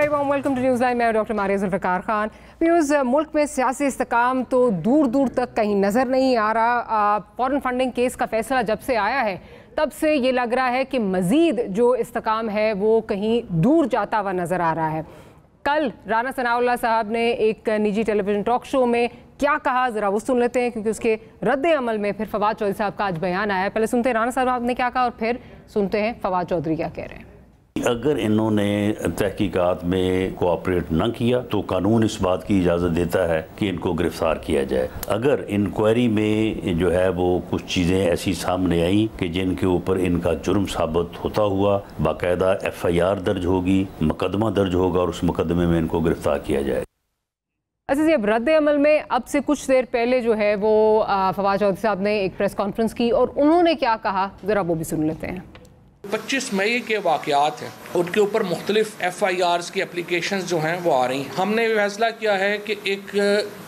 Very warm welcome to news line. मैं doctor Maria Zulfiqar Khan. Views, मुल्क में सियासी इस्तेकाम तो दूर दूर तक कहीं नज़र नहीं आ रहा। फॉरेन फंडिंग केस का फैसला जब से आया है तब से ये लग रहा है कि मज़ीद जो इस्तेकाम है वो कहीं दूर जाता हुआ नज़र आ रहा है। कल राना सनाउल्लाह साहब ने एक निजी टेलीविज़न टॉक शो में क्या कहा, ज़रा वो सुन लेते हैं, क्योंकि उसके रद्द अमल में फिर फवाद चौधरी साहब का आज बयान आया है। पहले सुनते हैं राना साहब ने क्या कहा और फिर सुनते हैं फवाद चौधरी क्या कह रहे हैं। अगर इन्होंने तहकीकात में कोऑपरेट न किया तो कानून इस बात की इजाज़त देता है कि इनको गिरफ्तार किया जाए। अगर इंक्वायरी में जो है वो कुछ चीज़ें ऐसी सामने आई कि जिनके ऊपर इनका जुर्म साबित होता हुआ, बाकायदा FIR दर्ज होगी, मुकदमा दर्ज होगा और उस मुकदमे में इनको गिरफ्तार किया जाए। अच्छा जी, अब रद्द अमल में अब से कुछ देर पहले जो है वो फवाद चौधरी साहब ने एक प्रेस कॉन्फ्रेंस की और उन्होंने क्या कहा, ज़रा वो भी सुन लेते हैं। 25 मई के वाक़यात हैं, उनके ऊपर मुख्तलिफ FIRs की एप्लीकेशंस जो हैं वो आ रही हैं। हमने फैसला किया है कि एक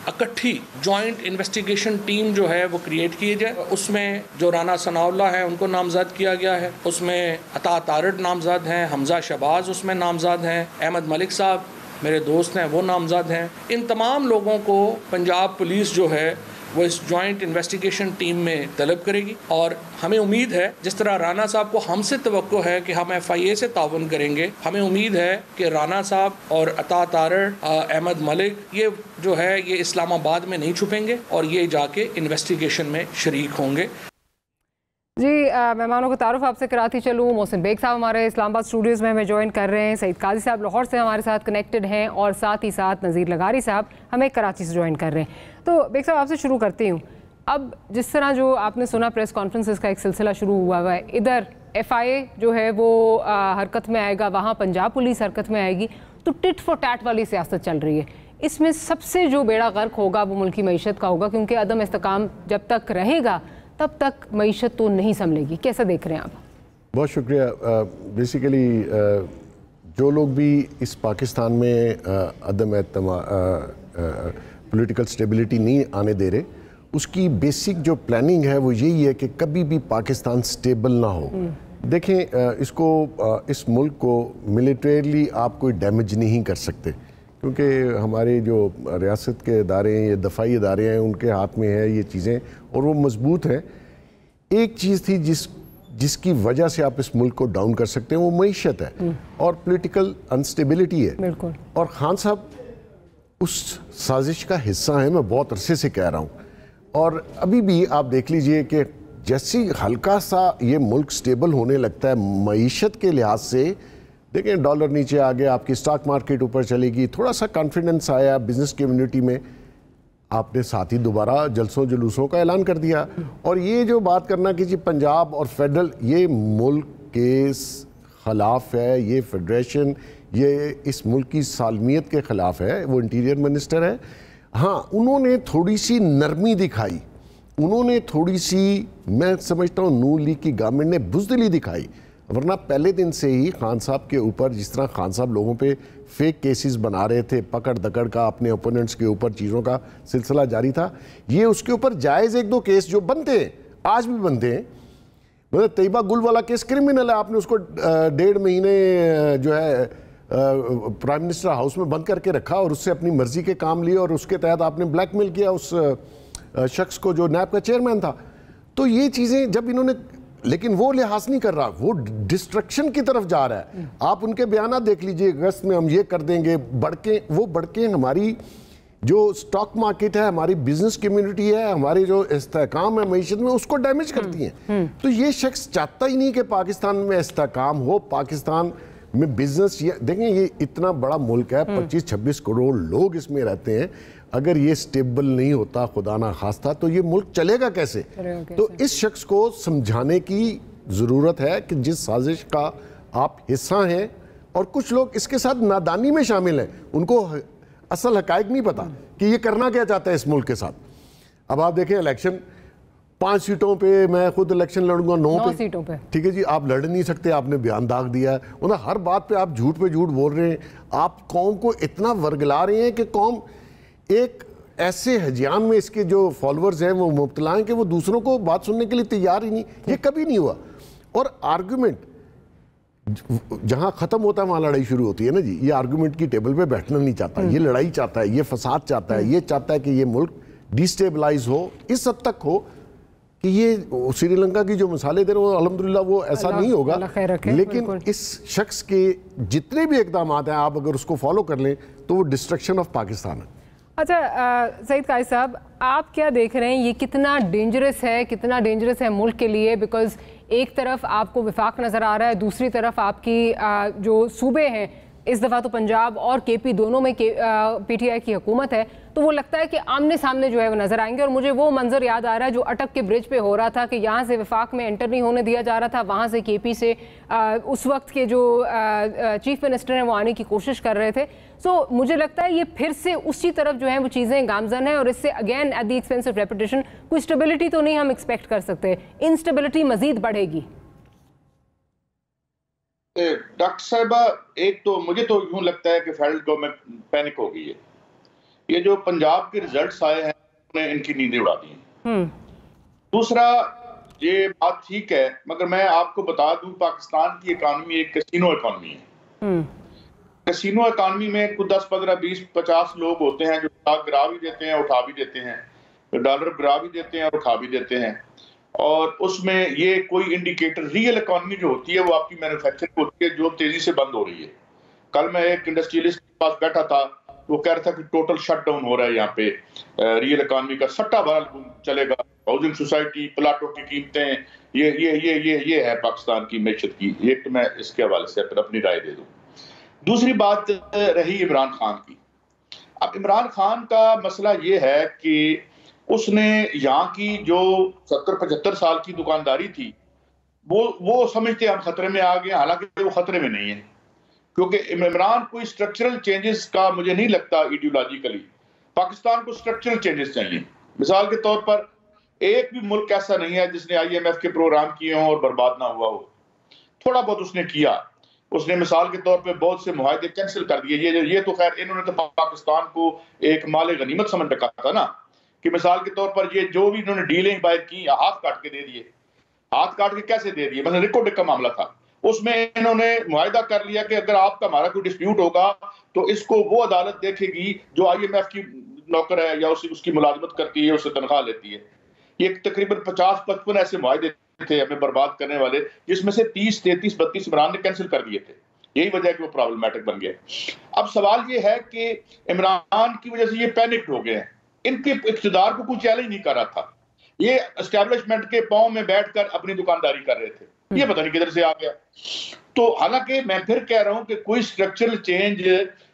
इकट्ठी जॉइंट इन्वेस्टिगेशन टीम जो है वो क्रिएट की जाए। उसमें जो राना सनाउल्लाह है उनको नामजद किया गया है, उसमें अता तारड़ नामजद हैं, हमजा शहबाज उसमें नामजद हैं, अहमद मलिक साहब मेरे दोस्त हैं वो नामजद हैं। इन तमाम लोगों को पंजाब पुलिस जो है वो इस जॉइंट इन्वेस्टिगेशन टीम में तलब करेगी और हमें उम्मीद है, जिस तरह राना साहब को हमसे तवक्को है कि हम FIA से ताउन करेंगे, हमें उम्मीद है कि राना साहब और अता तारड़, अहमद मलिक, ये जो है ये इस्लामाबाद में नहीं छुपेंगे और ये जाके इन्वेस्टिगेशन में शरीक होंगे। जी, मेहमानों को तारुफ आपसे कराती चलूँ। मोहसिन बेग साहब हमारे इस्लामाबाद स्टूडियोज़ में हमें ज्वाइन कर रहे हैं, सईद काजी साहब लाहौर से हमारे साथ कनेक्टेड हैं और साथ ही साथ नज़ीर लगारी साहब हमें कराची से ज्वाइन कर रहे हैं। तो बेग साहब आपसे शुरू करती हूँ। अब जिस तरह जो आपने सुना प्रेस कॉन्फ्रेंसेस का एक सिलसिला शुरू हुआ है, इधर FIA जो है वो हरकत में आएगा, वहाँ पंजाब पुलिस हरकत में आएगी, तो टिट फॉर टैट वाली सियासत चल रही है। इसमें सबसे जो बेड़ा गर्क होगा वो मुल्क की मईशत का होगा, क्योंकि अदम इस्तेकाम जब तक रहेगा तब तक मईशत तो नहीं संभलेगी। कैसा देख रहे हैं आप? बहुत शुक्रिया। बेसिकली जो लोग भी इस पाकिस्तान में अदम पॉलिटिकल स्टेबिलिटी नहीं आने दे रहे, उसकी बेसिक जो प्लानिंग है वो यही है कि कभी भी पाकिस्तान स्टेबल ना हो। देखें, इस मुल्क को मिलिटरीली आप कोई डैमेज नहीं कर सकते, क्योंकि हमारे जो रियासत के इदारे हैं, ये दफाई इदारे हैं, उनके हाथ में है ये चीज़ें और वो मजबूत हैं। एक चीज़ थी जिसकी वजह से आप इस मुल्क को डाउन कर सकते हैं, वो मईशत है और पॉलिटिकल अनस्टेबिलिटी है। बिल्कुल। और खान साहब उस साजिश का हिस्सा है, मैं बहुत अरसे से कह रहा हूँ। और अभी भी आप देख लीजिए कि जैसी हल्का सा ये मुल्क स्टेबल होने लगता है मईशत के लिहाज से, देखें डॉलर नीचे आ गया, आपकी स्टॉक मार्केट ऊपर चलेगी, थोड़ा सा कॉन्फिडेंस आया बिजनेस कम्युनिटी में, आपने साथ ही दोबारा जलसों जुलूसों का ऐलान कर दिया। और ये जो बात करना कि जी पंजाब और फेडरल, ये मुल्क के ख़िलाफ़ है, ये फेडरेशन, ये इस मुल्क की सालमियत के ख़िलाफ़ है। वो इंटीरियर मिनिस्टर है। हाँ, उन्होंने थोड़ी सी नरमी दिखाई, उन्होंने थोड़ी सी, मैं समझता हूँ नून लीग की गवर्नमेंट ने बुज़दिली दिखाई, वरना पहले दिन से ही खान साहब के ऊपर, जिस तरह खान साहब लोगों पे फेक केसेस बना रहे थे, पकड़ दकड़ का अपने ओपोनेंट्स के ऊपर चीज़ों का सिलसिला जारी था, ये उसके ऊपर जायज़ एक दो केस जो बनते हैं, आज भी बनते हैं। मतलब तैयबा गुल वाला केस क्रिमिनल है, आपने उसको 1.5 महीने जो है प्राइम मिनिस्टर हाउस में बंद करके रखा और उससे अपनी मर्जी के काम लिए और उसके तहत आपने ब्लैकमेल किया उस शख्स को जो नैब का चेयरमैन था। तो ये चीज़ें जब इन्होंने, लेकिन वो लिहाज नहीं कर रहा, वो डिस्ट्रक्शन की तरफ जा रहा है। आप उनके बयान देख लीजिए, अगस्त में हम ये कर देंगे, बढ़के हमारी जो स्टॉक मार्केट है, हमारी बिजनेस कम्युनिटी है, हमारी जो इस्तेहकाम है मईशत में, उसको डैमेज करती हैं। तो ये शख्स चाहता ही नहीं कि पाकिस्तान में इस्तेहकाम हो, पाकिस्तान में बिजनेस। देखें, ये इतना बड़ा मुल्क है, 25-26 करोड़ लोग इसमें रहते हैं। अगर ये स्टेबल नहीं होता, खुदा ना खास्ता, तो ये मुल्क चलेगा कैसे? तो इस शख्स को समझाने की ज़रूरत है कि जिस साजिश का आप हिस्सा हैं, और कुछ लोग इसके साथ नादानी में शामिल हैं, उनको असल हकायक नहीं पता कि ये करना क्या चाहता है इस मुल्क के साथ। अब आप देखें इलेक्शन, 5 सीटों पे मैं खुद इलेक्शन लड़ूंगा, 9 सीटों पे, ठीक है जी, आप लड़ नहीं सकते, आपने बयान दाग दिया है। मतलब हर बात पे आप झूठ पे झूठ बोल रहे हैं, आप कौम को इतना वर्गला रहे हैं कि कौम एक ऐसे हजियान में, इसके जो फॉलोअर्स हैं वो मुब्तला हैं कि वो दूसरों को बात सुनने के लिए तैयार ही नहीं। ये कभी नहीं हुआ। और आर्गुमेंट जहां खत्म होता है वहां लड़ाई शुरू होती है ना जी। ये आर्गुमेंट की टेबल पे बैठना नहीं चाहता, ये लड़ाई चाहता है, ये फसाद चाहता है, ये चाहता है कि ये मुल्क डिस्टेबलाइज हो, इस हद तक हो कि ये श्रीलंका की जो मिसालें दे रहे हो अल्हम्दुलिल्लाह वो ऐसा नहीं होगा, लेकिन इस शख्स के जितने भी इकदाम हैं आप अगर उसको फॉलो कर लें तो वो डिस्ट्रक्शन ऑफ पाकिस्तान है। अच्छा सईद काजी साहब, आप क्या देख रहे हैं, ये कितना डेंजरस है मुल्क के लिए? बिकॉज एक तरफ आपको विफाक नज़र आ रहा है, दूसरी तरफ आपकी जो सूबे हैं, इस दफ़ा तो पंजाब और केपी दोनों में पीटीआई की हुकूमत है, तो वो लगता है कि आमने सामने जो है वो नज़र आएंगे। और मुझे वो मंजर याद आ रहा है जो अटक के ब्रिज पे हो रहा था कि यहाँ से विफाक में एंटर नहीं होने दिया जा रहा था, वहाँ से केपी से उस वक्त के जो चीफ मिनिस्टर हैं वो आने की कोशिश कर रहे थे। सो मुझे लगता है ये फिर से उसी तरफ जो है वो चीज़ें गामजन है, और इससे again at the expense of reputation कोई स्टेबिलिटी तो नहीं हम एक्सपेक्ट कर सकते, इंस्टेबिलिटी मजीद बढ़ेगी। डॉक्टर साहबा, एक तो मुझे तो यूं लगता है कि फेडरल गवर्नमेंट पैनिक हो गई है। ये जो पंजाब के रिजल्ट्स आए हैं उन्होंने इनकी नींदें उड़ा दी हैं। दूसरा, ये बात ठीक है, मगर मैं आपको बता दूं पाकिस्तान की इकॉनमी एक कैसीनो इकॉनमी है। कैसीनो इकॉनमी में कुछ 10, 15, 20, 50 लोग होते हैं जो गिरा भी देते हैं, उठा भी देते हैं, डॉलर गिरा भी देते हैं और उठा भी देते हैं। और उसमें ये कोई इंडिकेटर, रियल इकॉनमी जो होती है वो आपकी मैन्युफैक्चरिंग होती है जो तेजी से बंद हो रही है। कल मैं एक इंडस्ट्रियलिस्ट के पास बैठा था, वो कह रहा था कि टोटल शटडाउन हो रहा है यहाँ पे, रियल इकॉनमी का सट्टा भरा चलेगा, हाउसिंग सोसाइटी, प्लाटों की कीमतें, ये है पाकिस्तान की मैशत की। एक तो मैं इसके हवाले से अपनी राय दे दूं। दूसरी बात रही इमरान खान की। अब इमरान खान का मसला ये है कि उसने यहाँ की जो 70-75 साल की दुकानदारी थी वो समझते हम खतरे में आ गए, हालांकि वो खतरे में नहीं है, क्योंकि इमरान कोई स्ट्रक्चरल चेंजेस का मुझे नहीं लगता आइडियोलॉजिकली। पाकिस्तान को स्ट्रक्चरल चेंजेस चाहिए। मिसाल के तौर पर एक भी मुल्क ऐसा नहीं है जिसने IMF के प्रोग्राम किए हों और बर्बाद ना हुआ हो। थोड़ा बहुत उसने किया। उसने मिसाल के तौर पे बहुत से मुआहदे कैंसिल कर दिए। ये तो खैर इन्होंने तो पाकिस्तान को एक माले गनीमत समझ रखा था ना, कि मिसाल के तौर पर ये जो भी इन्होंने डीलिंग बाहर की हाथ काट के दे दिए। हाथ काट के कैसे दे दिए? मतलब रिकॉर्ड का मामला था, उसमें इन्होंने मुआहदा कर लिया कि अगर आपका हमारा कोई डिस्प्यूट होगा तो इसको वो अदालत देखेगी जो IMF की नौकर है या उसकी मुलाजमत करती है, उससे तनख्वाह लेती है। ये तकरीबन 50-55 ऐसे मुआहदे थे हमें बर्बाद करने वाले, जिसमें से 30, 33, 32 इमरान ने कैंसिल कर दिए थे। यही वजह है कि वो प्रॉब्लमैटिक बन गया। अब सवाल ये है कि इमरान की वजह से ये पैनिक हो गए हैं। इनके इख्तिदार को कोई चैलेंज नहीं कर रहा था, ये एस्टेब्लिशमेंट के पांव में बैठकर अपनी दुकानदारी कर रहे थे। ये पता नहीं किधर से आ गया। तो हालांकि मैं फिर कह रहा हूं कि कोई स्ट्रक्चरल चेंज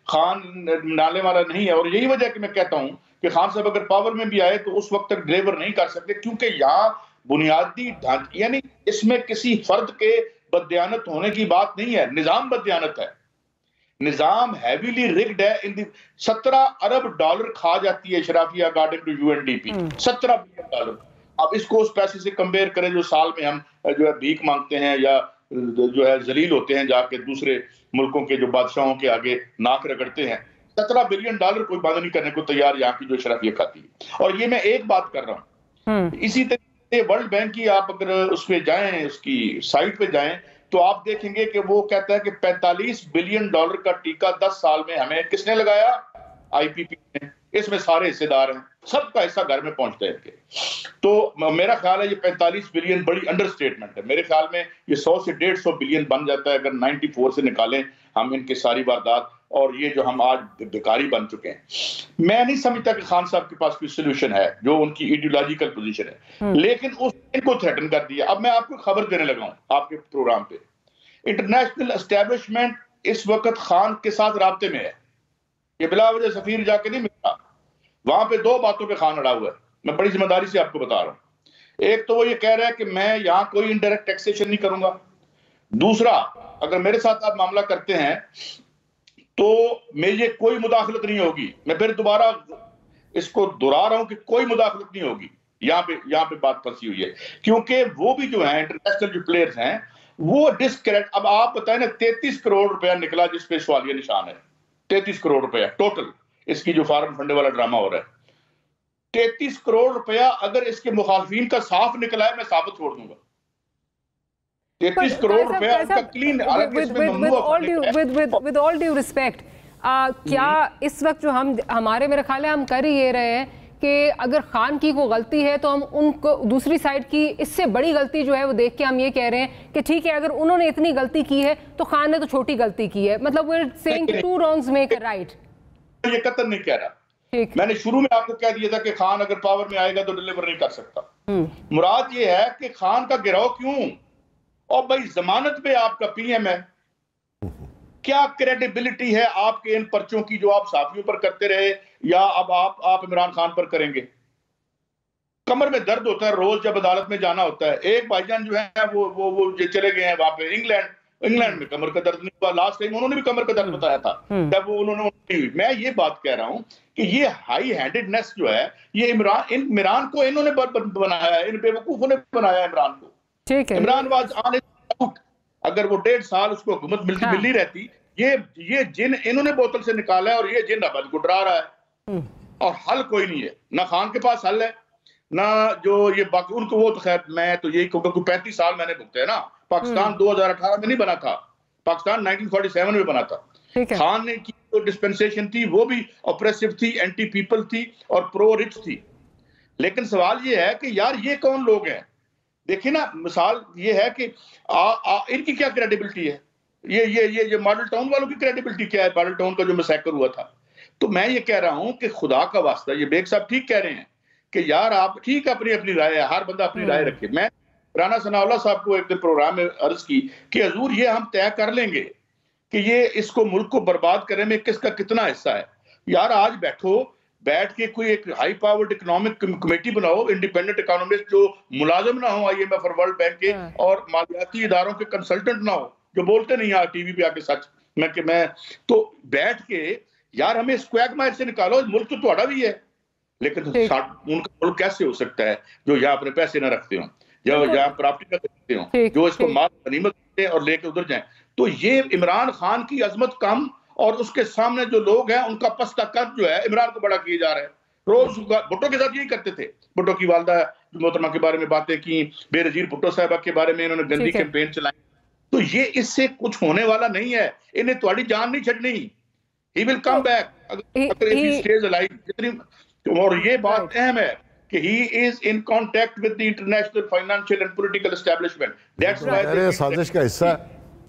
खान नाले वाला नहीं है, और यही वजह कि मैं कहता हूं कि खान साहब अगर पावर में भी आए तो उस वक्त तक डिलीवर नहीं कर सकते, क्योंकि यहाँ बुनियादी ढांचे, यानी इसमें किसी फर्द के बददियानत होने की बात नहीं है, निजाम बददियानत है। निजाम हैवीली रिग्ड है। इन 17 अरब डॉलर खा जाती है शराफिया according to UNDP, 17 billion dollar. अब इसको उस पैसे से कंपेयर करें जो साल में हम जो है भीख मांगते हैं या जो है जलील होते हैं जाके दूसरे मुल्कों के जो बादशाहों के आगे नाक रगड़ते हैं। 17 बिलियन डॉलर कोई बंद नहीं करने को तैयार यहाँ की जो शराफिया खाती है। और ये मैं एक बात कर रहा हूँ, इसी तरीके वर्ल्ड बैंक की आप अगर उस पर जाएं, उसकी साइट पे जाएं, तो आप देखेंगे कि वो कहता है कि 45 बिलियन डॉलर का टीका 10 साल में हमें किसने लगाया? IPP ने। इसमें सारे हिस्सेदार हैं, सबका हिस्सा घर में पहुंचता है इनके। तो मेरा ख्याल है ये 45 बिलियन बड़ी अंडरस्टेटमेंट है। मेरे ख्याल में ये 100 से 150 बिलियन बन जाता है अगर 94 से निकालें हम इनके सारी वारदात, और ये जो हम आज भिखारी बन चुके हैं। मैं नहीं समझता कि खान साहब के पास कोई सोल्यूशन है, जो उनकी आइडियोलॉजिकल पोजीशन है, लेकिन उस इनको थ्रेटन कर दिया। अब मैं आपको खबर देने लगा हूं आपके प्रोग्राम पे। इंटरनेशनल एस्टेब्लिशमेंट इस वक्त खान के साथ राब्ते में है। ये बिला वजह सफीर जाके नहीं मिलता, वहां पे 2 बातों पे खान अड़ा हुआ है। मैं बड़ी जिम्मेदारी से आपको बता रहा हूं। एक तो वो ये कह रहा है कि मैं यहां कोई इनडायरेक्ट टैक्सेशन नहीं करूंगा। दूसरा, अगर मेरे साथ आप मामला करते हैं तो मेरी कोई मुदाखलत नहीं होगी। मैं फिर दोबारा इसको दोहरा रहा हूं कि कोई मुदाखलत नहीं होगी। यहाँ पे बात फंसी हुई है, क्योंकि वो भी जो है इंटरनेशनल जो प्लेयर्स हैं वो डिस्करेक्ट। अब आप बताएं ना, 33 करोड़ रुपया निकला जिसपे सवालिया निशान है। 33 करोड़ रुपया टोटल इसकी जो फॉरेन फंडे वाला ड्रामा हो रहा है। 33 करोड़ रुपया अगर इसके मुखालफिन का साफ निकला है, मैं साबित छोड़ दूंगा। 33 करोड़ रुपया उनका clean. With all due respect, क्या इस वक्त जो हमारे मेरे ख्याल है हम कर ही ये रहे हैं कि अगर खान की कोई गलती है तो हम उनको दूसरी साइड की इससे बड़ी गलती जो है वो देख के हम ये कह रहे हैं कि ठीक है अगर उन्होंने इतनी गलती की है तो खान ने तो छोटी गलती की है, मतलब we are saying two wrongs make a right. ये कतई नहीं कह रहा, मैंने शुरू में आपको कह दिया था कि खान अगर पावर में आएगा तो डिलीवर नहीं कर सकता। मुराद ये है कि खान का गिराव क्यों, और भाई जमानत पे आपका पीएम है, क्या क्रेडिबिलिटी है आपके इन पर्चों की जो आप साथियों पर करते रहे, या अब आप इमरान खान पर करेंगे? कमर में दर्द होता है रोज जब अदालत में जाना होता है। एक भाईजान जो है वो चले गए हैं वहां पे इंग्लैंड में, कमर का दर्द नहीं हुआ। लास्ट टाइम उन्होंने भी कमर का दर्द बताया था जब वो उन्होंने। मैं ये बात कह रहा हूं कि ये हाई हैंडेडनेस जो है ये इमरान को इन्होंने बनाया है, इन बेवकूफों ने बनाया इमरान को। ठीक है, इमरान वाज ऑन आउट। अगर वो 1.5 साल उसको हुकूमत मिली रहती, ये जिन इन्होंने बोतल से निकाला है और ये जिन अब को डरा रहा है, और हल कोई नहीं है। ना खान के पास हल है, ना जो ये बाकी उनको, वो तो खैर मैं तो यही कहूंगा कि 35 साल मैंने भुगते हैं ना। पाकिस्तान 2018 में नहीं बना था, पाकिस्तान 1947 में बना था। खान ने की जो डिस्पेंसेशन थी वो भी ऑप्रेसिव थी, एंटी पीपल थी और प्रो रिच थी। लेकिन सवाल ये है कि यार ये कौन लोग हैं? देखिए ना, मिसाल ये है कि इनकी क्या क्रेडिबिलिटी है? ये मॉडल टाउन वालों की क्रेडिबिलिटी क्या है? मॉडल टाउन का जो मैसेकर हुआ था। तो मैं ये कह रहा हूं कि खुदा का वास्ता, ये बेग साहब ठीक कह रहे हैं कि यार आप ठीक अपनी राय है, हर बंदा अपनी राय रखे। मैं राना सनाउल्लाह साहब को एक दिन प्रोग्राम में अर्ज की कि हजूर ये हम तय कर लेंगे कि ये इसको मुल्क को बर्बाद करने में किसका कितना हिस्सा है। यार आज बैठ के कोई एक हाई पावर्ड इकोनॉमिक कमेटी बनाओ, इंडिपेंडेंट इकोनॉमिस्ट जो मुलाजिम ना हो IMF और वर्ल्ड बैंक के, और मालियाती इदारों के कंसल्टेंट ना हो जो बोलते नहीं यार टीवी पे आके सच। मैं तो बैठ के यार हमें स्क्वैग मायर से निकालो, मुल्क तो थोड़ा भी है, लेकिन उनका मुल्क कैसे हो सकता है जो यहाँ अपने पैसे न रखते हो, जो यहाँ प्रॉपर्टी न रखते हो, जो इसको माल गनीमत करते हैं और लेके उधर जाए। तो ये इमरान खान की अजमत कम, और उसके सामने जो लोग हैं उनका पस्ता कद जो है इमरान को बड़ा किए जा रहा है। रोज भुट्टो के साथ यही करते थे। भुट्टो की वालदा मोहतरमा के बारे में बातें की, बेनजीर भुट्टो साहिबा के बारे में इन्होंने गंदी कैंपेन चलाई। तो ये इससे कुछ होने वाला नहीं है, इन्हें तुम्हारी जान नहीं छड़नी। ही विल कम बैक अगर ही स्टेज अलाइव। और ये बात अहम है कि he is in contact with the international financial and political establishment. That's why साजिश का हिस्सा।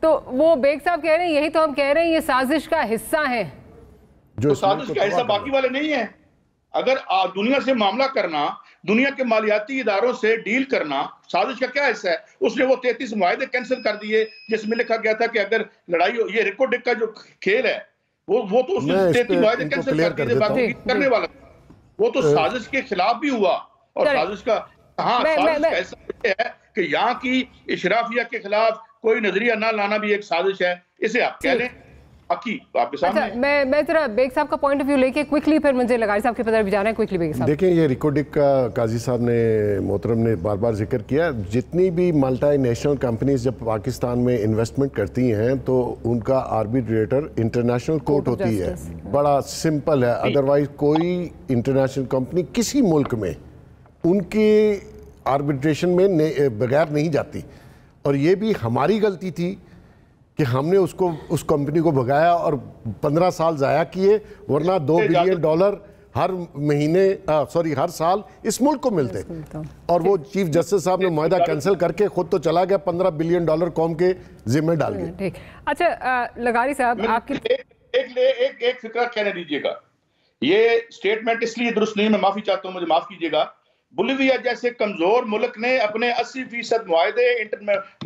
तो वो बेग साहब कह रहे हैं, यही तो हम कह रहे हैं, ये साजिश का हिस्सा है। जो साजिश का हिस्सा बाकी वाले नहीं है। अगर दुनिया से मामला करना, दुनिया के मालियाती इदारों से डील करना साजिश का क्या हिस्सा है? उसने वो 33 मुआहदे कैंसिल कर दिए जिसमें लिखा गया था कि अगर लड़ाई हो, ये रिको डिक का जो खेल है वो तो उसने 33 मुआहदे कैंसिल कर दिए, बाकी करने वाला वो तो साजिश के खिलाफ भी हुआ। और साजिश का साजिश का ऐसा है कि यहाँ की इशराफिया के खिलाफ कोई नजरिया ना लाना भी एक साजिश है, इसे आप कह लें। बाकी आपके सामने। अच्छा, मैं जरा बेग साहब का पॉइंट ऑफ व्यू लेके क्विकली फिर मुझे लगारी साहब के पता भी जाना है। क्विकली बेग साहब देखें, ये रिकोडिक का काजी साहब ने मोहतरम ने बार बार जिक्र किया। जितनी भी मल्टी नेशनल कंपनीज जब पाकिस्तान में इन्वेस्टमेंट करती हैं तो उनका आर्बिट्रेटर इंटरनेशनल कोर्ट होती है। बड़ा सिंपल है। अदरवाइज कोई इंटरनेशनल कंपनी किसी मुल्क में उनके आर्बिट्रेशन में बगैर नहीं जाती। और ये भी हमारी गलती थी कि हमने उस कंपनी को भगाया और 15 साल ज़ाया किए, वरना $2 बिलियन हर महीने हर साल इस मुल्क को मिलते। और वो चीफ जस्टिस साहब ने मुआहदा कैंसिल करके खुद तो चला गया, $15 बिलियन कौम के जिम्मे डाल गए। अच्छा लगारी साहब, आपकी एक फिक्र कहने दीजिएगा। ये स्टेटमेंट इसलिए दुरुस्त नहीं, मैं माफी चाहता हूँ, मुझे माफ कीजिएगा। बोलिविया जैसे कमजोर मुल्क ने अपने 80% मुआहदे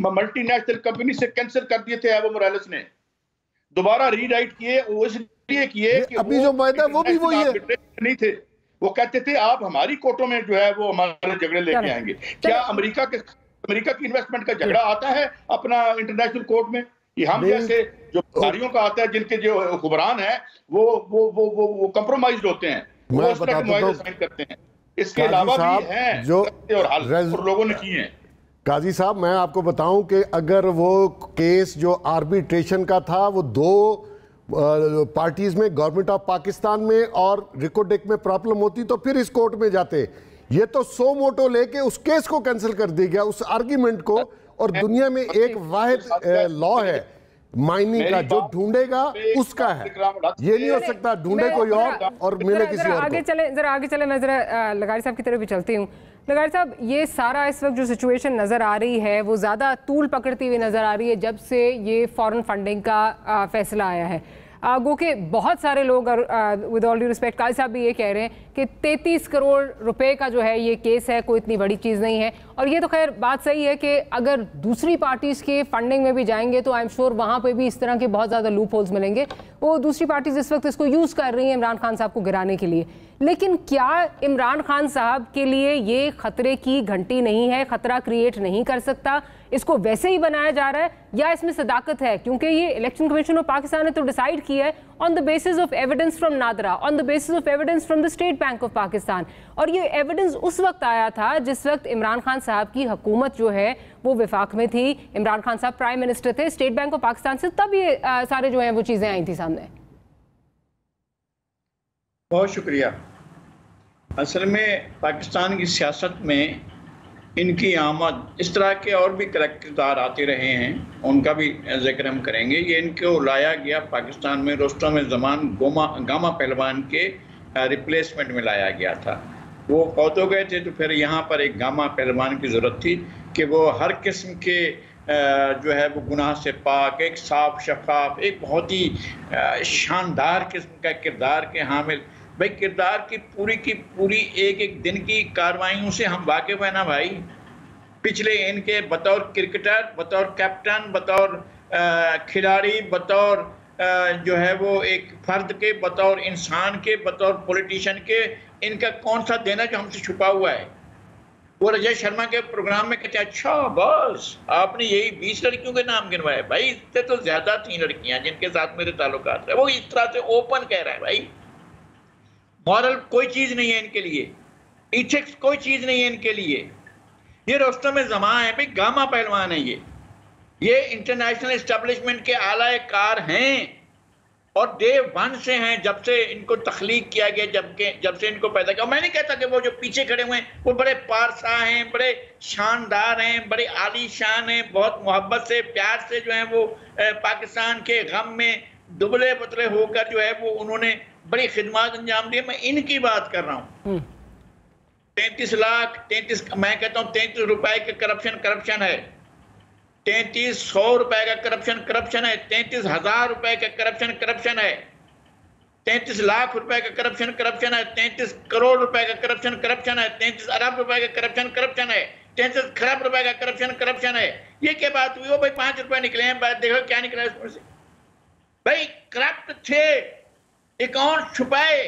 मल्टीनेशनल कंपनी से कैंसिल कर दिए थे। एवो मोरालेस ने दोबारा रीराइट किए, वो इसलिए किए कि अभी जो मुआहदा वो भी वही है नहीं थे। वो कहते थे आप हमारी कोर्टों में जो है वो हमारे झगड़े लेके आएंगे। क्या अमेरिका की इन्वेस्टमेंट का झगड़ा आता है अपना इंटरनेशनल कोर्ट में? ये हम जैसे जो अधिकारियों का आता है, जिनके जो हुक्मरान है वो कंप्रोमाइज्ड होते हैं, वो इस तरह के मुआहदे साइन करते हैं। इसके अलावा भी हैं जो और लोगों ने किए हैं। काजी साहब, मैं आपको बताऊं कि अगर वो केस जो आर्बिट्रेशन का था वो 2 पार्टीज में, गवर्नमेंट ऑफ पाकिस्तान में और रिकोडेक में प्रॉब्लम होती तो फिर इस कोर्ट में जाते। ये तो 100 मोटो लेके उस केस को कैंसिल कर दिया गया, उस आर्ग्यूमेंट को। और दुनिया में एक वाहिद लॉ है माइनिंग का, जो ढूंढेगा उसका है, ये नहीं हो सकता ढूंढे कोई और मिले किसी और को। जरा आगे चले, मैं जरा लगारी साहब की तरफ भी चलती हूँ। लगारी साहब, ये सारा इस वक्त जो सिचुएशन नज़र आ रही है वो ज़्यादा तूल पकड़ती हुई नज़र आ रही है जब से ये फॉरेन फंडिंग का फैसला आया है। गो के बहुत सारे लोग, विद ऑल ड्यू रिस्पेक्ट, काजी साहब भी ये कह रहे हैं कि 33 करोड़ रुपए का जो है ये केस है, कोई इतनी बड़ी चीज़ नहीं है। और ये तो खैर बात सही है कि अगर दूसरी पार्टीज़ के फंडिंग में भी जाएंगे तो आई एम श्योर वहाँ पे भी इस तरह के बहुत ज़्यादा लूप होल्स मिलेंगे। वो दूसरी पार्टीज़ इस वक्त इसको यूज़ कर रही हैं इमरान खान साहब को गिराने के लिए। लेकिन क्या इमरान खान साहब के लिए ये खतरे की घंटी नहीं है, खतरा क्रिएट नहीं कर सकता? इसको वैसे ही बनाया जा रहा है या इसमें सदाकत है? क्योंकि ये इलेक्शन कमीशन ऑफ पाकिस्तान ने तो डिसाइड किया है on the basis of evidence from NADRA, on the basis of evidence from the state bank of Pakistan. और ये एविडेंस उस वक्त आया था जिस वक्त इमरान खान साहब की हुकूमत जो है वो विफाक में थी, इमरान खान साहब प्राइम मिनिस्टर थे, स्टेट बैंक ऑफ पाकिस्तान से तब ये सारे जो हैं वो चीज़ें आई थी सामने। बहुत शुक्रिया। असल में पाकिस्तान की सियासत में इनकी आमद, इस तरह के और भी किरदार आते रहे हैं, उनका भी जिक्र हम करेंगे। ये इनको लाया गया पाकिस्तान में रुस्तम ज़मान गामा पहलवान के रिप्लेसमेंट में लाया गया था। वो फौत हो गए थे तो फिर यहाँ पर एक गामा पहलवान की ज़रूरत थी कि वो हर किस्म के जो है वो गुनाह से पाक, एक साफ शफाफ, एक बहुत ही शानदार किस्म का किरदार के हामिल। भाई किरदार की पूरी एक एक दिन की कार्रवाइयों से हम वाकिफ है ना भाई। पिछले इनके बतौर क्रिकेटर, बतौर कैप्टन, बतौर खिलाड़ी, बतौर जो है वो एक फर्द के, बतौर इंसान के, बतौर पॉलिटिशियन के, इनका कौन सा देना जो हमसे छुपा हुआ है? वो रजत शर्मा के प्रोग्राम में कहते हैं अच्छा बस आपने यही 20 लड़कियों के नाम गिनवाए। भाई इससे तो ज्यादा थी लड़कियां जिनके साथ मेरे ताल्लुकात है। वो इस तरह से ओपन कह रहा है भाई मॉरल कोई चीज नहीं है इनके लिए, इथिक्स कोई चीज नहीं है इनके लिए। ये रुस्तम ज़मान है भाई, गामा पहलवान है ये इंटरनेशनल एस्टेब्लिशमेंट के आला कार हैं और डे वन से हैं, जब से इनको तख्लीक किया गया, जब से इनको पैदा किया। मैं नहीं कहता कि वो जो पीछे खड़े हुए हैं वो बड़े पारसा हैं, बड़े शानदार हैं, बड़े आलीशान हैं, बहुत मोहब्बत से प्यार से जो है वो पाकिस्तान के गम में दुबले पतले होकर जो है वो उन्होंने बड़ी खिदमत अंजाम दी। मैं इनकी बात कर रहा हूँ। 33 लाख, 33, मैं कहता हूँ 33 रुपए का करप्शन है, 3300 रुपए का करप्शन है, 33,000 रुपए का करप्शन है, 33 लाख रुपए का करप्शन है, 33 करोड़ रुपए का करप्शन है, 33 अरब रुपए का करप्शन है, 33 खरब रुपए का करप्शन है। ये क्या बात हुई? वो भाई 5 रुपए निकले हैं, देखो क्या निकला इसमें से। भाई करप्ट थे, अकाउंट छुपाए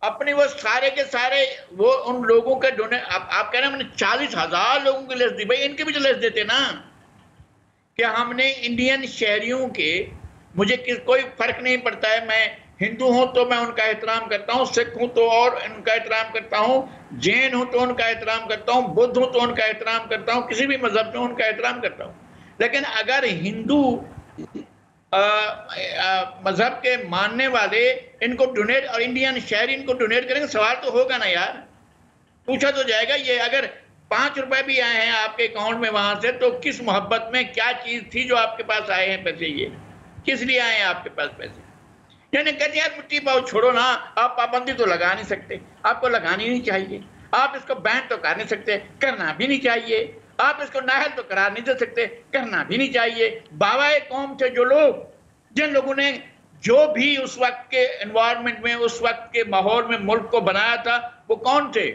अपने, वो सारे के सारे वो उन लोगों के डोनेट। आप कह रहे हैं हमने 40,000 लोगों की लिस्ट दी। भाई इनके भी तो लिस्ट देते ना कि हमने इंडियन शहरियों के, मुझे कोई फर्क नहीं पड़ता है, मैं हिंदू हूं तो मैं उनका एहतराम करता हूं, सिख हूं तो और उनका एहतराम करता हूं, जैन हूं तो उनका एहतराम करता हूं, बुद्ध हूं तो उनका एहतराम करता हूं, किसी भी मजहब में उनका एहतराम करता हूं। लेकिन अगर हिंदू मजहब के मानने वाले इनको डोनेट और इंडियन शहरी इनको डोनेट करेंगे, सवाल तो होगा ना यार, पूछा तो जाएगा। ये अगर 5 रुपए भी आए हैं आपके अकाउंट में वहां से, तो किस मोहब्बत में क्या चीज थी जो आपके पास आए हैं पैसे? ये किस लिए आए हैं आपके पास पैसे? यानी कहते यार मिट्टी पाओ, छोड़ो ना, आप पाबंदी तो लगा नहीं सकते, आपको लगानी नहीं चाहिए, आप इसको बैन तो कर नहीं सकते, करना भी नहीं चाहिए, आप इसको नाहल तो करार नहीं दे सकते, करना भी नहीं चाहिए। बावाए कौम थे जो लोग, जिन लोगों ने जो भी उस वक्त के एनवायरनमेंट में, उस वक्त के माहौल में मुल्क को बनाया था, वो कौन थे?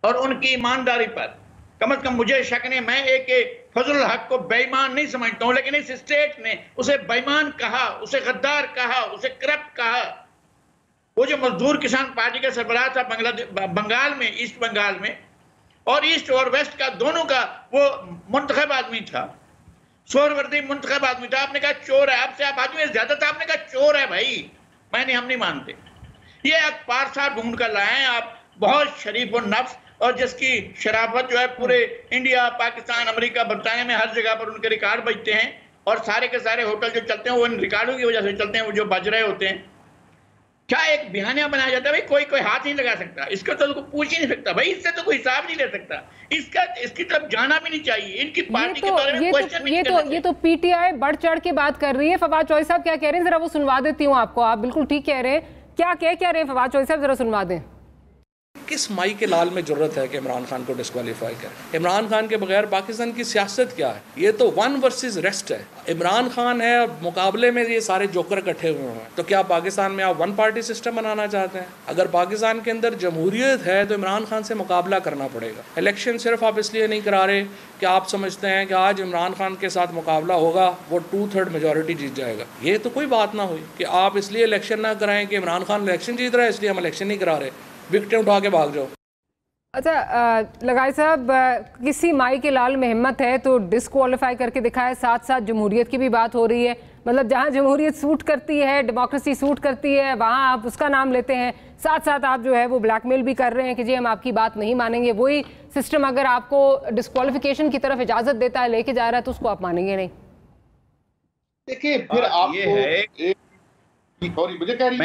और उनकी ईमानदारी पर कम से कम मुझे शक नहीं। मैं एक फजल हक को बेईमान नहीं समझता हूं, लेकिन इस स्टेट ने उसे बेईमान कहा, उसे गद्दार कहा, उसे करप्ट कहा। वो जो मजदूर किसान पार्टी का सरबराह था बंगाल में, ईस्ट बंगाल में, और ईस्ट और वेस्ट का दोनों का वो मुंतखब आदमी था, सोहरवर्दी मुंतखब आदमी था। आपने कहा चोर है, आपसे आप आदमी ज्यादा था, आपने कहा चोर है। भाई हम नहीं मानते। ये एक पारसा ढूंढ कर लाए हैं आप, बहुत शरीफ और नफ्स, और जिसकी शराफत जो है पूरे इंडिया, पाकिस्तान, अमेरिका, बरतानिया में हर जगह पर उनके रिकॉर्ड बजते हैं, और सारे के सारे होटल जो चलते हैं वो इन रिकॉर्डों की वजह से चलते हैं, वो जो बज रहे होते हैं। क्या एक बहाना बनाया जाता है, भाई कोई हाथ नहीं लगा सकता, इसको तो पूछ ही नहीं सकता, भाई इससे तो कोई हिसाब नहीं ले सकता, इसकी तरफ जाना भी नहीं चाहिए, इनकी पार्टी के बारे में क्वेश्चन भी नहीं करना चाहिए। ये तो पीटीआई बढ़ चढ़ के बात कर रही है। फवाद चौधरी साहब क्या कह रहे हैं, जरा वो सुनवा देती हूँ आपको। आप बिल्कुल ठीक कह रहे हैं, क्या कह रहे हैं फवाद चौधरी साहब, जरा सुनवा दें। किस माई के लाल में जरूरत है कि इमरान खान को डिस्क्वालीफाई करें? इमरान खान के बगैर पाकिस्तान की सियासत क्या है? ये तो 1 वर्सेस रेस्ट है। इमरान खान है और मुकाबले में ये सारे जोकर इकट्ठे हुए हैं। तो क्या पाकिस्तान में आप 1 पार्टी सिस्टम बनाना चाहते हैं? अगर पाकिस्तान के अंदर जमहूरियत है तो इमरान खान से मुकाबला करना पड़ेगा। इलेक्शन सिर्फ आप इसलिए नहीं करा रहे कि आप समझते हैं कि आज इमरान खान के साथ मुकाबला होगा, वो 2/3 मेजॉरिटी जीत जाएगा। ये तो कोई बात ना हुई कि आप इसलिए इलेक्शन ना कराएं कि इमरान खान इलेक्शन जीत रहा है इसलिए हम इलेक्शन नहीं करा रहे, विकेटें उठा के भाग जाओ। अच्छा लगाई साहब, किसी माई के लाल में हिम्मत है तो डिस्क्वालीफाई करके दिखाए। साथ साथ जमहूरियत की भी बात हो रही है, मतलब जहां जमहूरियत सूट करती है, डेमोक्रेसी सूट करती है, वहां आप उसका नाम लेते हैं। साथ साथ आप जो है वो ब्लैकमेल भी कर रहे हैं कि जी हम आपकी बात नहीं मानेंगे। वही सिस्टम अगर आपको डिस्क्वालिफिकेशन की तरफ इजाजत देता है, लेके जा रहा है, तो उसको आप मानेंगे नहीं। देखिए फिर आपको मुझे कह रही है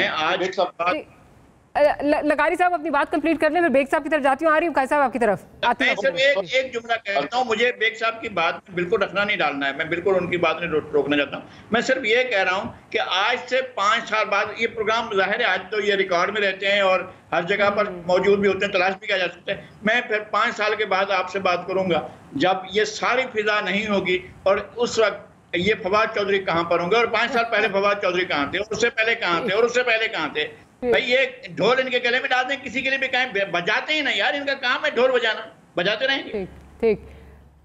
लगारी साहब अपनी बात कंप्लीट कर लें, मैं बेग साहब की तरफ जाती हूँ। आ रही हूँ कायद साहब आपकी तरफ आती हूँ। मैं सिर्फ एक जुमला कहता हूँ, मुझे बेग साहब की बात में बिल्कुल रखना नहीं डालना है, मैं बिल्कुल उनकी बात नहीं रोकना चाहता हूँ। मैं सिर्फ ये कह रहा हूँ कि आज से 5 साल बाद ये प्रोग्राम, जाहिर है आज तो ये रिकॉर्ड में रहते हैं और हर जगह पर मौजूद भी होते हैं, तलाश भी किया जा सकता है। मैं फिर 5 साल के बाद आपसे बात करूंगा जब ये सारी फिजा नहीं होगी, और उस वक्त ये फवाद चौधरी कहाँ पर होंगे, और 5 साल पहले फवाद चौधरी कहाँ थे, और उससे पहले कहाँ थे, और उससे पहले कहाँ थे। भाई ये ढोल इनके गले में डाल दें, किसी के लिए भी कहें, बजाते ही ना यार, इनका काम है ढोल बजाना, बजाते रहेंगे। ठीक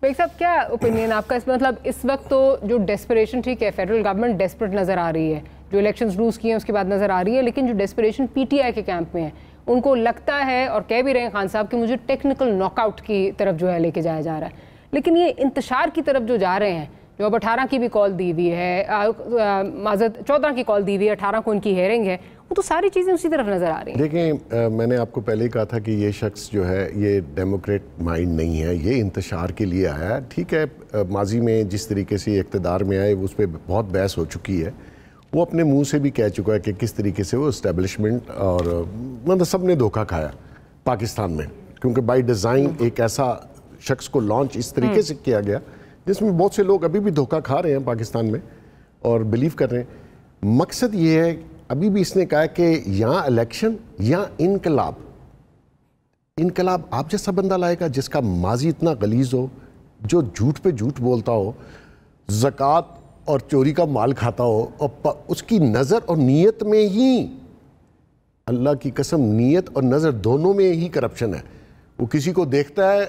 बेग साहब, क्या ओपिनियन आपका इसमें? मतलब इस वक्त तो जो डेस्परेशन, ठीक है फेडरल गवर्नमेंट डेस्परेट नज़र आ रही है, जो इलेक्शंस लूज किए हैं उसके बाद नज़र आ रही है, लेकिन जो डेस्परेशन पीटीआई के कैंप में है, उनको लगता है और कह भी रहे हैं खान साहब कि मुझे टेक्निकल नॉकआउट की तरफ जो है लेके जाया जा रहा है। लेकिन ये इंतशार की तरफ जो जा रहे हैं, जो अब 18 की भी कॉल दी हुई है, माजद 14 की कॉल दी हुई है, 18 को उनकी हेयरिंग है, वो तो सारी चीज़ें उसी तरफ नज़र आ रही हैं। देखें मैंने आपको पहले ही कहा था कि ये शख्स जो है ये डेमोक्रेट माइंड नहीं है, ये इंतशार के लिए आया है। ठीक है माजी में जिस तरीके से इक़्तिदार में आए उस पर बहुत बहस हो चुकी है, वो अपने मुंह से भी कह चुका है कि किस तरीके से वो इस्टेब्लिशमेंट और मतलब सब ने धोखा खाया पाकिस्तान में, क्योंकि बाय डिज़ाइन एक ऐसा शख्स को लॉन्च इस तरीके से किया गया जिसमें बहुत से लोग अभी भी धोखा खा रहे हैं पाकिस्तान में और बिलीव कर रहे हैं। मकसद ये है, अभी भी इसने कहा कि यहाँ इलेक्शन या इनकलाब, इनकलाब आप जैसा बंदा लाएगा जिसका माजी इतना गलीज हो, जो झूठ पे झूठ बोलता हो, ज़कात और चोरी का माल खाता हो, और उसकी नज़र और नीयत में ही, अल्लाह की कसम, नीयत और नज़र दोनों में ही करप्शन है। वो किसी को देखता है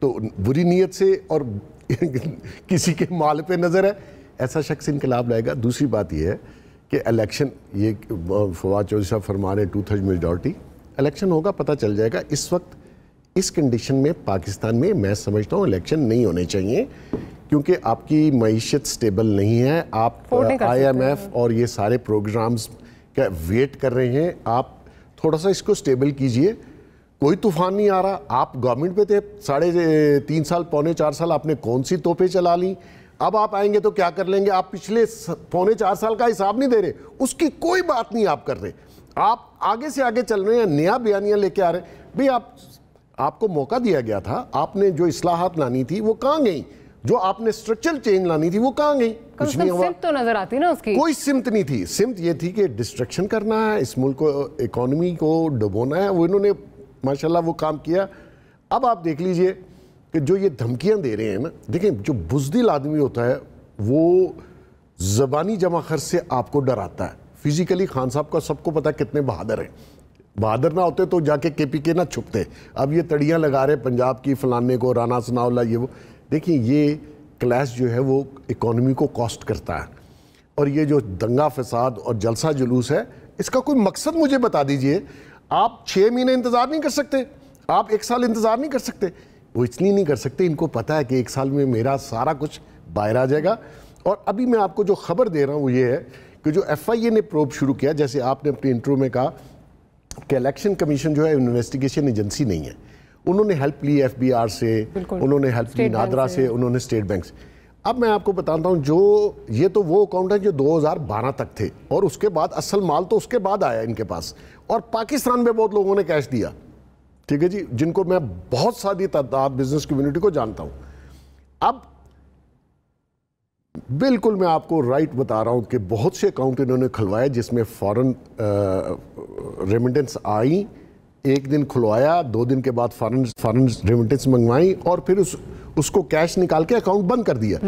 तो बुरी नीयत से और किसी के माल पे नज़र है, ऐसा शख्स इनकलाब लाएगा। दूसरी बात यह है कि इलेक्शन, ये फवाद चौधरी साहब फरमा रहे 2/3 मेजॉरिटी, इलेक्शन होगा, पता चल जाएगा। इस वक्त इस कंडीशन में पाकिस्तान में मैं समझता हूँ इलेक्शन नहीं होने चाहिए, क्योंकि आपकी मईशत स्टेबल नहीं है। आप IMF और ये सारे प्रोग्राम्स का वेट कर रहे हैं, आप थोड़ा सा इसको स्टेबल कीजिए। कोई तूफान नहीं आ रहा, आप गवर्नमेंट पे थे 3.5 साल, 3.25 साल, आपने कौन सी तोपें चला ली, अब आप आएंगे तो क्या कर लेंगे? आप पिछले 3.25 साल का हिसाब नहीं दे रहे, उसकी कोई बात नहीं आप कर रहे, आप आगे से आगे चल रहे हैं, नया बयानियां लेके आ रहे हैं। भाई आपको मौका दिया गया था, आपने जो इस्लाहात लानी थी वो कहाँ गई, जो आपने स्ट्रक्चरल चेंज लानी थी वो कहाँ गई? कुछ नहीं हुआ। तो नजर आती ना उसकी कोई सिमत नहीं थी। सिमत ये थी कि डिस्ट्रक्शन करना है, इस मुल्क को, इकोनॉमी को डुबोना है, वो इन्होंने माशाल्लाह वो काम किया। अब आप देख लीजिए कि जो ये धमकियां दे रहे हैं ना, देखें जो बुज़दिल आदमी होता है वो ज़बानी जमाखर से आपको डराता है, फिजिकली खान साहब का सबको पता है कितने बहादुर हैं। बहादुर ना होते तो जाके KPK ना छुपते। अब ये तड़ियाँ लगा रहे पंजाब की फलाने को, राना सनाउल्लाह, ये वो। देखिए ये क्लैश जो है वो इकोनॉमी को कॉस्ट करता है, और ये जो दंगा फसाद और जलसा जुलूस है, इसका कोई मकसद मुझे बता दीजिए। आप 6 महीने इंतज़ार नहीं कर सकते, आप 1 साल इंतज़ार नहीं कर सकते। वो इसलिए नहीं कर सकते, इनको पता है कि 1 साल में मेरा सारा कुछ बाहर आ जाएगा। और अभी मैं आपको जो खबर दे रहा हूँ वो ये है कि जो FIA ने प्रोब शुरू किया, जैसे आपने अपनी इंट्रो में कहा कि इलेक्शन कमीशन जो है इन्वेस्टिगेशन एजेंसी नहीं है, उन्होंने हेल्प ली FBR से, उन्होंने हेल्प ली नादरा से, उन्होंने स्टेट बैंक से। अब मैं आपको बताता हूं, जो ये तो वो अकाउंट है जो 2012 तक थे, और उसके बाद असल माल तो उसके बाद आया इनके पास, और पाकिस्तान में बहुत लोगों ने कैश दिया, ठीक है जी, जिनको मैं बहुत सारी तादाद बिजनेस कम्युनिटी को जानता हूं। अब बिल्कुल मैं आपको राइट बता रहा हूं कि बहुत से अकाउंट इन्होंने खुलवाए जिसमें फॉरेन रेमिटेंस आई, एक दिन खुलवाया, 2 दिन के बाद फॉरेन रेमिटेंस मंगवाई, और फिर उसको कैश निकाल के अकाउंट बंद कर दिया।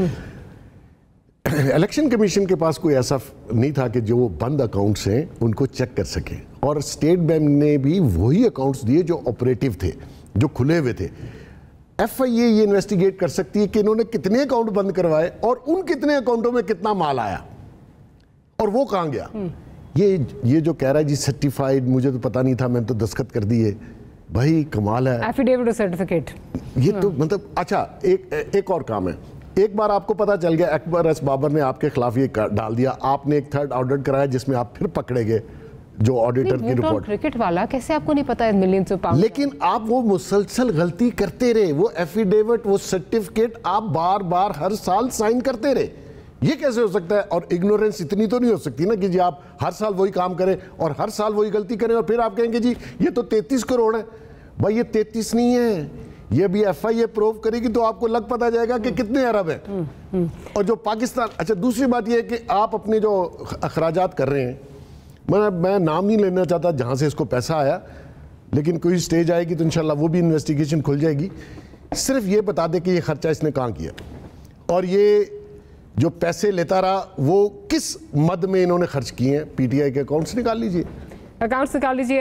इलेक्शन कमीशन के पास कोई ऐसा नहीं था कि जो बंद अकाउंट्स हैं उनको चेक कर सके, और स्टेट बैंक ने भी वही अकाउंट्स दिए जो ऑपरेटिव थे, जो खुले हुए थे। FIA ये इन्वेस्टिगेट कर सकती है कि इन्होंने कितने अकाउंट बंद करवाए और उन कितने अकाउंटों में कितना माल आया और वो कहां गया। ये जो कह रहा है जी सर्टिफाइड, मुझे तो पता नहीं था, मैंने तो दस्तखत कर दिए, भाई कमाल है। एफिडेविट सर्टिफिकेट ये तो मतलब अच्छा, एक और काम है। एक बार आपको पता चल गया, अकबर एस बाबर ने आपके खिलाफ ये डाल दिया, आपने एक थर्ड ऑडिट कराया जिसमें आप फिर पकड़े गए, जो ऑडिटर की रिपोर्ट। क्रिकेट वाला कैसे आपको नहीं पता है मिलियंस ऑफ पाउंड। लेकिन आप वो मुसलसल गलती करते रहे, वो एफिडेविट, वो सर्टिफिकेट आप बार बार हर साल साइन करते रहे, ये कैसे हो सकता है। और इग्नोरेंस इतनी तो नहीं हो सकती ना कि जी आप हर साल वही काम करें और हर साल वही गलती करें और फिर आप कहेंगे जी ये तो 33 करोड़ है। भाई ये 33 नहीं है, ये भी FIA प्रूव करेगी तो आपको लग पता जाएगा कि कितने अरब है। और जो पाकिस्तान, अच्छा दूसरी बात ये है कि आप अपने जो अखराजात कर रहे हैं, मैं नाम नहीं लेना चाहता जहाँ से इसको पैसा आया, लेकिन कोई स्टेज आएगी तो इंशाल्लाह वो भी इन्वेस्टिगेशन खुल जाएगी। सिर्फ ये बता दे कि ये खर्चा इसने कहाँ किया और ये जो पैसे लेता रहा वो किस मद में इन्होंने खर्च किए हैं। PTI के अकाउंट्स निकाल लीजिए।